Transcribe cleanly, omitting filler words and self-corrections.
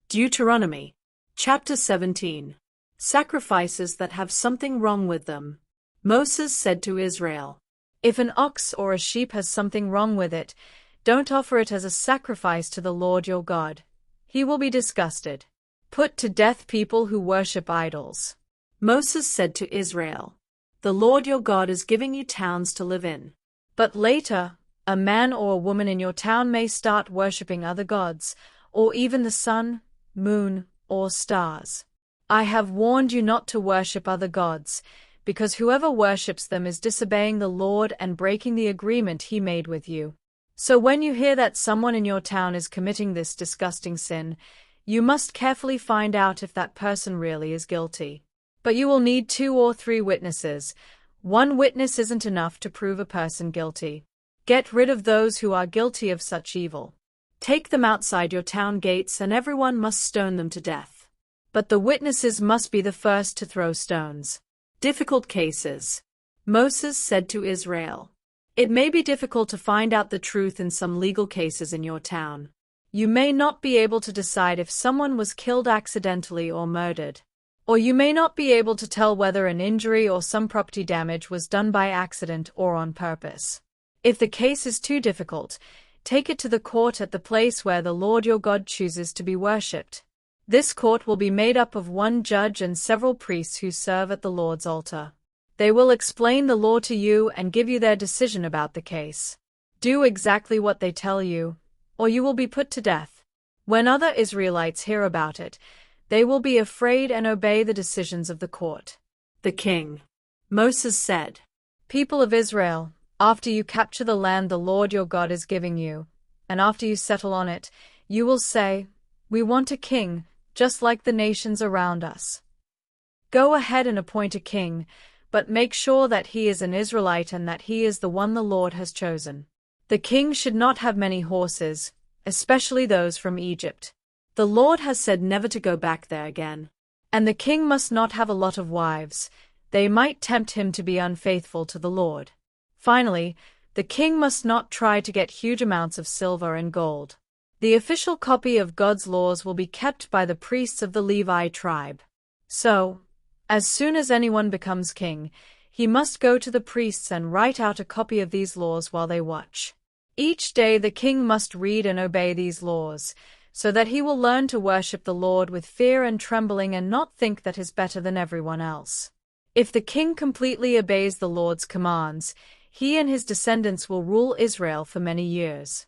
Deuteronomy, chapter 17. Sacrifices that have something wrong with them. Moses said to Israel, If an ox or a sheep has something wrong with it, don't offer it as a sacrifice to the Lord your God. He will be disgusted. Put to death people who worship idols. Moses said to Israel, The Lord your God is giving you towns to live in. But later, a man or a woman in your town may start worshipping other gods, or even the sun, moon, or stars. I have warned you not to worship other gods, because whoever worships them is disobeying the Lord and breaking the agreement he made with you. So when you hear that someone in your town is committing this disgusting sin, you must carefully find out if that person really is guilty. But you will need 2 or 3 witnesses. One witness isn't enough to prove a person guilty. Get rid of those who are guilty of such evil. Take them outside your town gates and everyone must stone them to death. But the witnesses must be the first to throw stones. Difficult cases. Moses said to Israel, It may be difficult to find out the truth in some legal cases in your town. You may not be able to decide if someone was killed accidentally or murdered. Or you may not be able to tell whether an injury or some property damage was done by accident or on purpose. If the case is too difficult, take it to the court at the place where the Lord your God chooses to be worshipped. This court will be made up of 1 judge and several priests who serve at the Lord's altar. They will explain the law to you and give you their decision about the case. Do exactly what they tell you, or you will be put to death. When other Israelites hear about it, they will be afraid and obey the decisions of the court. The king. Moses said, People of Israel, after you capture the land the Lord your God is giving you, and after you settle on it, you will say, We want a king, just like the nations around us. Go ahead and appoint a king, but make sure that he is an Israelite and that he is the one the Lord has chosen. The king should not have many horses, especially those from Egypt. The Lord has said never to go back there again. And the king must not have a lot of wives. They might tempt him to be unfaithful to the Lord. Finally, the king must not try to get huge amounts of silver and gold. The official copy of God's laws will be kept by the priests of the Levi tribe. So, as soon as anyone becomes king, he must go to the priests and write out a copy of these laws while they watch. Each day the king must read and obey these laws, so that he will learn to worship the Lord with fear and trembling and not think that he is better than everyone else. If the king completely obeys the Lord's commands, he and his descendants will rule Israel for many years.